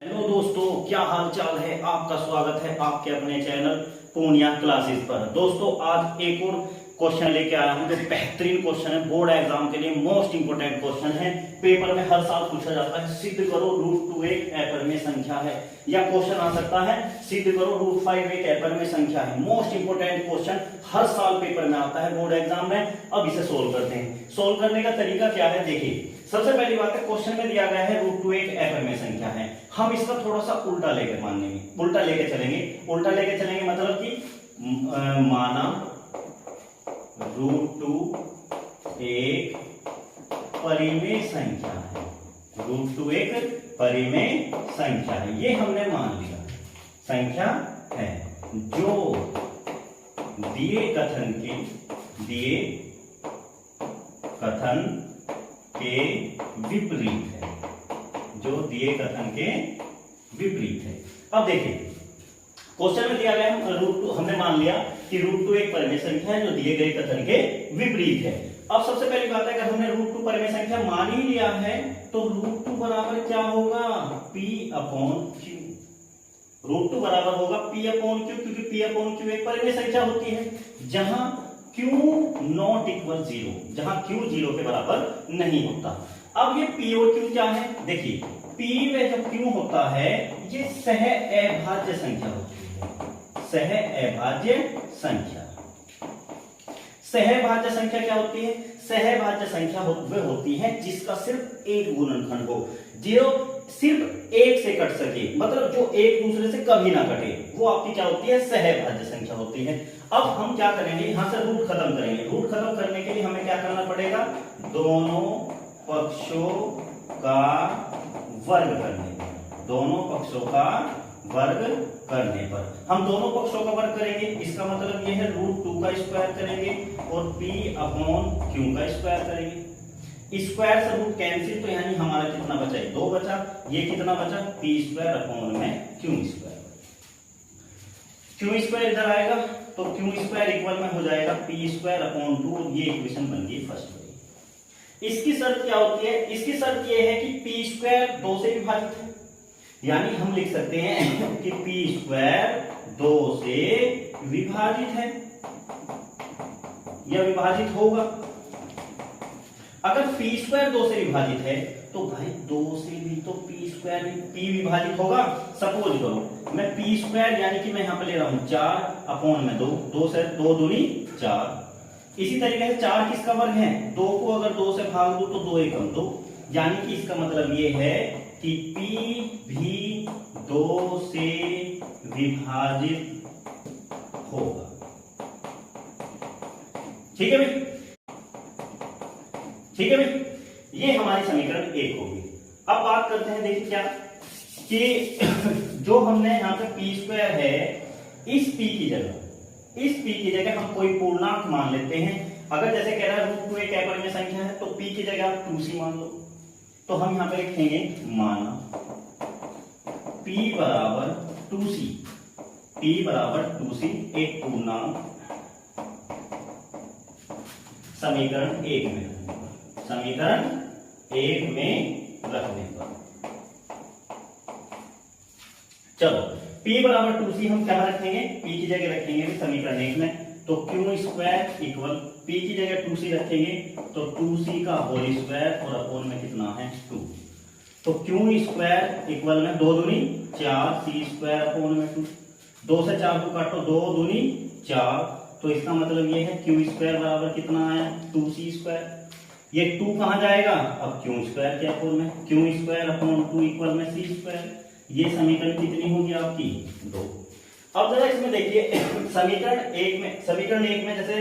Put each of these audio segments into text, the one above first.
Hello दोस्तों, क्या हाल चाल है। आपका स्वागत है आपके अपने चैनल पूर्णिया क्लासेस पर। दोस्तों आज एक और क्वेश्चन लेके आया हूं जो बेहतरीन क्वेश्चन है, बोर्ड एग्जाम के लिए मोस्ट इंपोर्टेंट क्वेश्चन है। पेपर में हर साल पूछा जाता है, सिद्ध करो √2 एक अपरिमेय संख्या है। या क्वेश्चन आ सकता है, सिद्ध करो √5 एक अपरिमेय संख्या है। मोस्ट इंपोर्टेंट क्वेश्चन हर साल पेपर में आता है बोर्ड एग्जाम में। अब इसे सोल्व करते हैं। सोल्व करने का तरीका क्या है, देखिए। सबसे पहली बात है, क्वेश्चन में दिया गया है √2 एक अपरिमेय संख्या है। हम इसका थोड़ा सा उल्टा लेकर मानेंगे, उल्टा लेके चलेंगे। उल्टा लेके चलेंगे मतलब कि माना √2 एक परिमेय संख्या है। √2 एक परिमेय संख्या है, ये हमने मान लिया संख्या है जो दिए कथन के विपरीत है, जो दिए कथन के विपरीत है। अब देखिए, क्वेश्चन में दिया गया √2, हमने मान लिया कि √2 एक परिमेय संख्या है जो दिए गए कथन के विपरीत है। अब सबसे पहली बात है, अगर हमने √2 परिमेय संख्या मान ही लिया है तो √2 बराबर क्या होगा, P/Q। √2 बराबर होगा P/Q, क्योंकि P/Q एक परिमेय संख्या होती है जहां Q नॉट इक्वल 0, जहां Q 0 के बराबर नहीं होता। अब ये P और Q क्या है, देखिए P में जब Q होता है ये सह अभाज्य संख्या होती है। सह अभाज्य संख्या, सह अभाज्य संख्या क्या होती है, सह अभाज्य संख्या वह होती है जिसका सिर्फ एक गुणनखंड हो, जो सिर्फ एक से कट सके, मतलब जो एक दूसरे से कभी ना कटे, वो आपकी क्या होती है, सह अभाज्य संख्या होती है। अब हम क्या करेंगे, यहां से रूट खत्म करेंगे। रूट खत्म करने के लिए हमें क्या करना पड़ेगा, दोनों पक्षों का वर्ग करने पर, दोनों पक्षों का वर्ग करने पर हम दोनों पक्षों का वर्ग करेंगे। इसका मतलब यह है √2 का स्क्वायर करेंगे और P/Q का स्क्वायर करेंगे। स्क्वायर से रूट कैंसिल, तो यानी हमारा कितना बचा, 2 बचा। ये कितना बचा, P²/Q²। Q² इधर आएगा तो Q² इक्वल में हो जाएगा P²/2। ये इक्वेशन बन गई फर्स्ट वाली। इसकी शर्त क्या होती है, इसकी शर्त ये है कि P² 2 से विभाजित है, यानी हम लिख सकते हैं कि P² 2 से विभाजित है या विभाजित होगा। अगर P² 2 से विभाजित है तो भाई 2 से भी तो P विभाजित होगा। सपोज करो मैं P² यानी कि मैं यहां पे ले रहा हूं 4/2, 2 से 2 दूनी 4। इसी तरीके से 4 किसका वर्ग है, 2 को अगर 2 से भाग दो तो 2 एकम 2, यानी कि इसका मतलब ये है कि P भी 2 से विभाजित होगा। ठीक है भाई, ठीक है भाई, ये हमारी समीकरण 1 होगी। अब बात करते हैं, देखिए क्या कि जो हमने यहां पे P² है, इस P की जगह हम कोई पूर्णांक मान लेते हैं। अगर जैसे कह रहा है √2 एक अपरिमेय संख्या है तो P की जगह आप 2C मान लो, तो हम यहां पे लिखेंगे माना P/2C एक पूर्णांक समीकरण 1 में रखने पर चलो P/2C हम क्या रखेंगे, P की जगह रखेंगे समीकरण 1 में, तो Q² इक्वल P की जगह 2C रखेंगे तो 2C का होल स्क्वायर और अपोन में कितना है 2, तो Q² इक्वल में 2 दूनी 4, C²/2। 2 से 4 को काटो, 2 दूनी 4, तो इसका मतलब ये है Q² बराबर कितना आया, 2C²। ये 2 कहां जाएगा, अब Q² के अपोन में, Q²/2 इक्वल में C²। ये समीकरण कितनी होगी आपकी, 2। अब जरा इसमें देखिए, समीकरण 1 में जैसे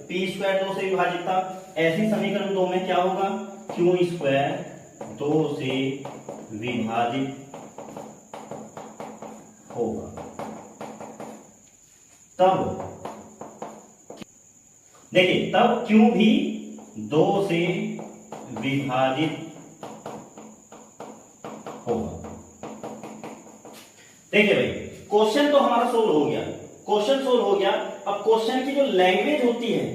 P² 2 से विभाजित था, ऐसी समीकरण 2 में क्या होगा, Q² 2 से विभाजित होगा। तब देखिए, तब Q भी 2 से विभाजित होगा। देखिए भाई, क्वेश्चन तो हमारा सोल्व हो गया, क्वेश्चन सोल्व हो गया। अब क्वेश्चन की जो लैंग्वेज होती है,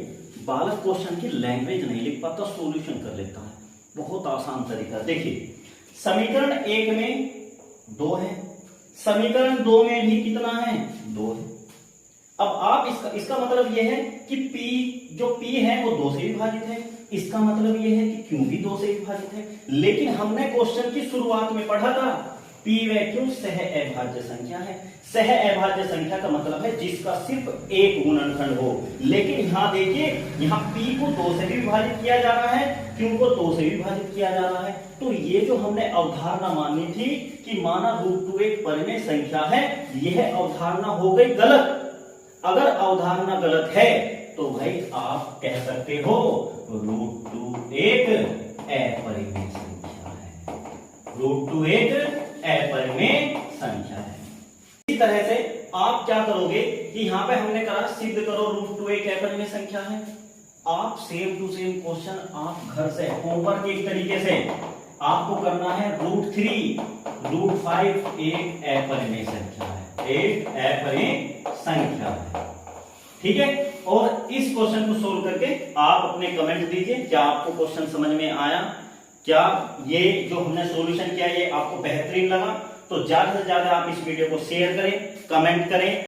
बालक क्वेश्चन की लैंग्वेज नहीं लिख पाता, सॉल्यूशन कर लेता है। बहुत आसान तरीका, देखिए समीकरण 1 में 2 है। समीकरण 2 में भी कितना है? 2 है। अब आप इसका मतलब यह है कि P जो P है वो 2 से विभाजित है, इसका मतलब यह है कि Q भी 2 से विभाजित है। लेकिन हमने क्वेश्चन की शुरुआत में पढ़ा था P व Q सह अभाज्य संख्या है। सह अभाज्य संख्या का मतलब है जिसका सिर्फ एक गुणनखंड हो। लेकिन यहाँ देखिए, यहाँ P को 2 से भी विभाजित किया जा रहा है, Q को 2 से विभाजित किया जा रहा है। तो ये जो हमने अवधारणा मानी थी कि माना √2 एक परिमेय संख्या है, यह अवधारणा हो गई गलत। अगर अवधारणा गलत है तो भाई आप कह सकते हो √2 एक अपरिमेय संख्या है। √2 एक अपरिमेय संख्या है। इसी तरह से आप क्या करोगे कि यहां पे हमने कहा सिद्ध करो √2 एक अपरिमेय संख्या है। आप सेम टू सेम क्वेश्चन आप घर से होमवर्क एक तरीके से आपको करना है। √3 √5 एक अपरिमेय संख्या है, एक अपरिमेय संख्या है। ठीक है, और इस क्वेश्चन को सोल्व करके आप अपने कमेंट दीजिए, क्या आपको क्वेश्चन समझ में आया, क्या ये जो हमने सॉल्यूशन किया ये आपको बेहतरीन लगा। तो ज्यादा से ज्यादा आप इस वीडियो को शेयर करें, कमेंट करें।